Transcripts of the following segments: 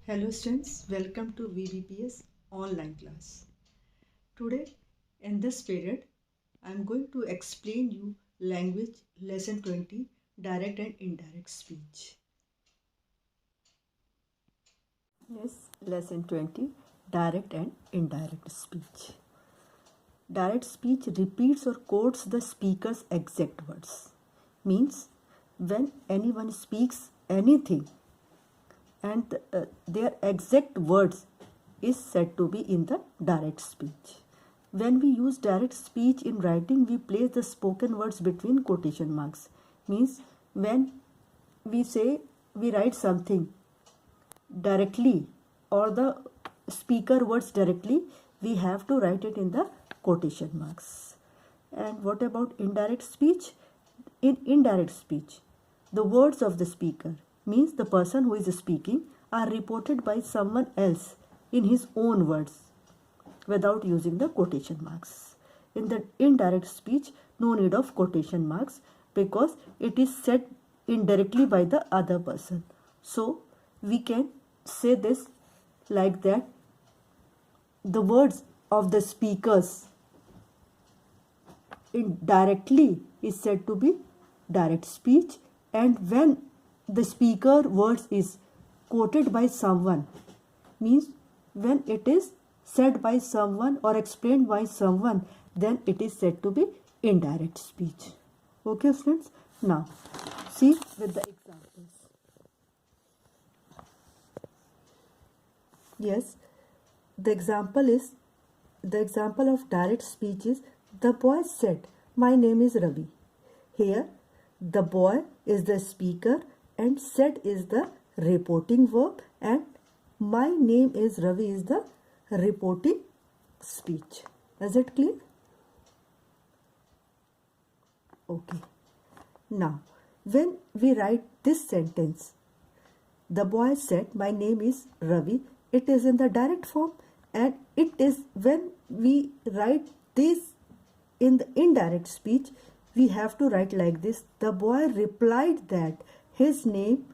Hello students, welcome to VBPS online class. Today in this period, I am going to explain you language lesson 20 direct and indirect speech. Yes, lesson 20 direct and indirect speech. Direct speech repeats or quotes the speaker's exact words. Means when anyone speaks anything and their exact words is said to be in the direct speech. When we use direct speech in writing, we place the spoken words between quotation marks. Means when we say we write something directly or the speaker words directly, we have to write it in the quotation marks. And what about indirect speech? In indirect speech, the words of the speaker, means the person who is speaking, are reported by someone else in his own words without using the quotation marks. In the indirect speech, no need of quotation marks because it is said indirectly by the other person. So we can say this like that: the words of the speakers indirectly is said to be direct speech, and when the speaker words is quoted by someone, means when it is said by someone or explained by someone, then it is said to be indirect speech. Okay friends, now see with the examples. Yes, the example of direct speech is: the boy said, "My name is Ravi." Here, the boy is the speaker and said is the reporting verb, and my name is Ravi is the reporting speech. Is it clear? Okay. Now, when we write this sentence, the boy said, "My name is Ravi," it is in the direct form, and it is when we write this in the indirect speech, we have to write like this: the boy replied that his name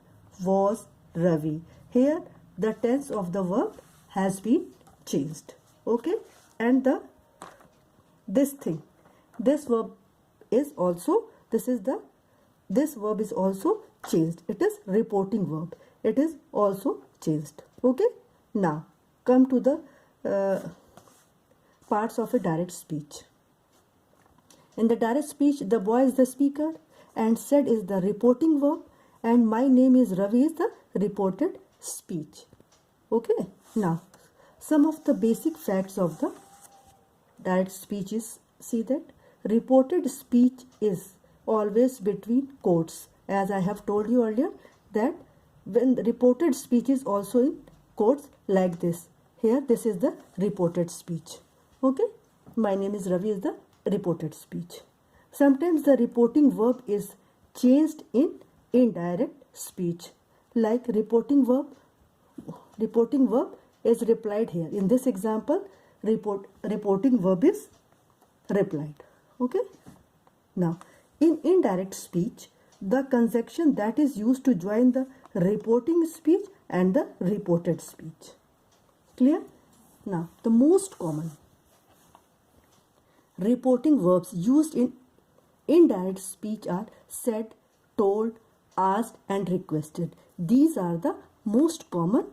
was Ravi. Here the tense of the verb has been changed. Okay, and this verb is also this verb is also changed. It is reporting verb. It is also changed. Okay, now come to the parts of a direct speech. In the direct speech, the boy is the speaker and said is the reporting verb, and my name is Ravi is the reported speech. Okay, now some of the basic facts of the direct speech is: see that reported speech is always between quotes, as I have told you earlier that when the reported speech is also in quotes like this. Here this is the reported speech. Okay, my name is Ravi is the reported speech. Sometimes the reporting verb is changed in indirect speech, like reporting verb is replied. Here in this example, reporting verb is replied. Okay, now in indirect speech, the conjunction that is used to join the reporting speech and the reported speech. Clear? Now the most common reporting verbs used in indirect speech are said, told, asked and requested. These are the most common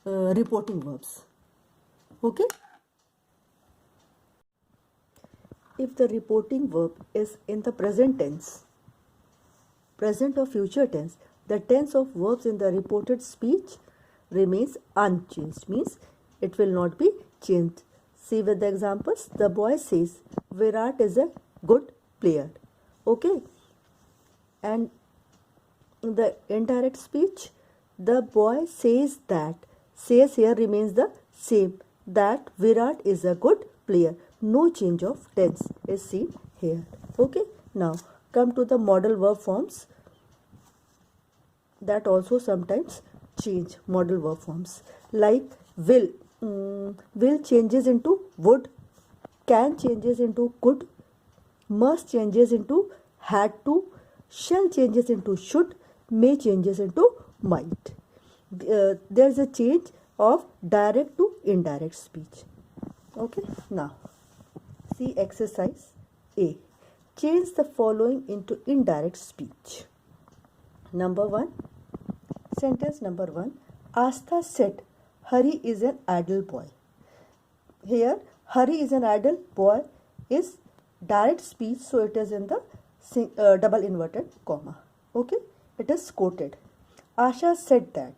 reporting verbs. Okay, if the reporting verb is in the present tense, present or future tense, the tense of verbs in the reported speech remains unchanged, means it will not be changed. See with the examples. The boy says Virat is a good player. Okay, and in the indirect speech, the boy says that, says here remains the same, that Virat is a good player. No change of tense is seen here. Okay, now come to the modal verb forms that also sometimes change. Modal verb forms like will. Will changes into would, can changes into could, must changes into had to, shall changes into should, may changes into might. there's a change of direct to indirect speech. Okay, now see exercise A. Change the following into indirect speech. Number 1, sentence number 1. Astha said, Hari is an idle boy. Here, Hari is an idle boy is direct speech, so it is in the double inverted comma. Okay, it is quoted. Asha said that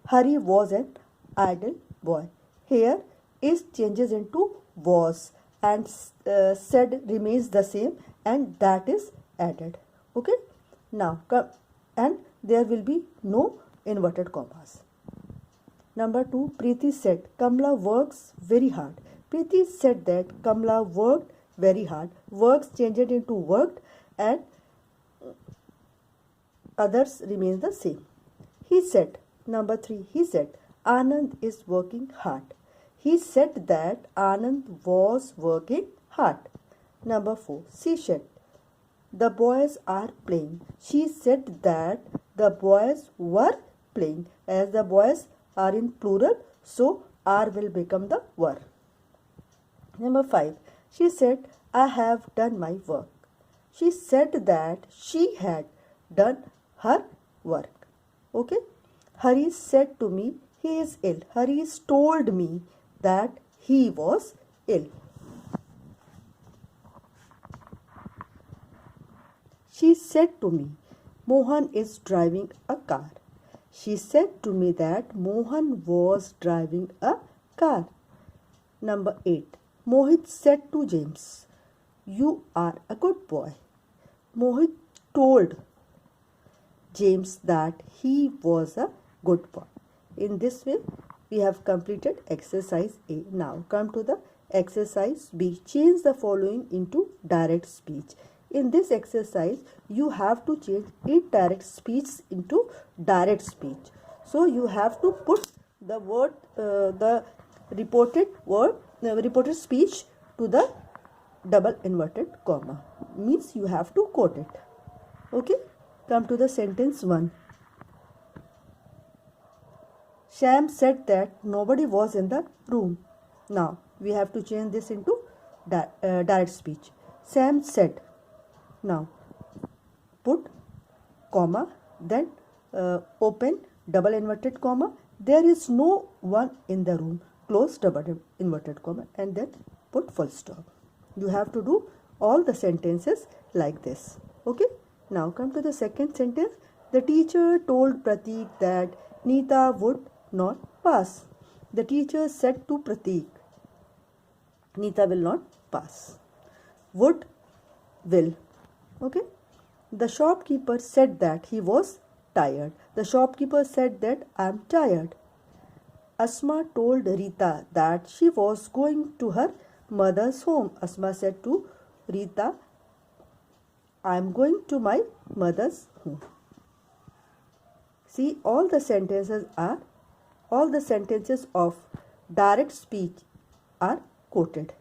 Hari was an idle boy. Here is changes into was and said remains the same and that is added. Okay, now and there will be no inverted commas. Number 2, Preeti said Kamla works very hard. Preeti said that Kamla worked very hard. Works changed into worked and others remain the same. He said, number 3, he said Anand is working hard. He said that Anand was working hard. Number 4, she said the boys are playing. She said that the boys were playing. As the boys are in plural, so are will become the were. Number 5, she said I have done my work. She said that she had done her work. Okay, Hari said to me he is ill. Hari told me that he was ill. She said to me Mohan is driving a car. She said to me that Mohan was driving a car. Number 8, Mohit said to James, you are a good boy. Mohit told James that he was a good boy. In this way, we have completed exercise A. Now come to the exercise B. Change the following into direct speech. In this exercise, you have to change indirect speech into direct speech. So you have to put the word, the reported speech to the double inverted comma. Means you have to quote it. Okay. Come to the sentence 1. Sham said that nobody was in the room. Now we have to change this into direct speech. Sam said. Now put comma, then open double inverted comma. There is no one in the room. Close double inverted comma and then put full stop. You have to do all the sentences like this. Okay. Now come to the second sentence. The teacher told Pratik that Neeta would not pass. The teacher said to Pratik, Neeta will not pass. Would, will. Okay. The shopkeeper said that he was tired. The shopkeeper said that I am tired. Asma told Rita that she was going to her mother's home. Asma said to Rita, I am going to my mother's home. See, all the sentences of direct speech are quoted.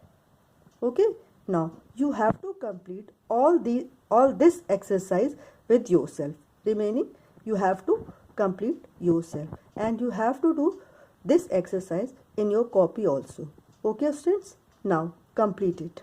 Okay. Now you have to complete all this exercise with yourself. Remaining you have to complete yourself, and you have to do this exercise in your copy also. Okay, students. Now complete it.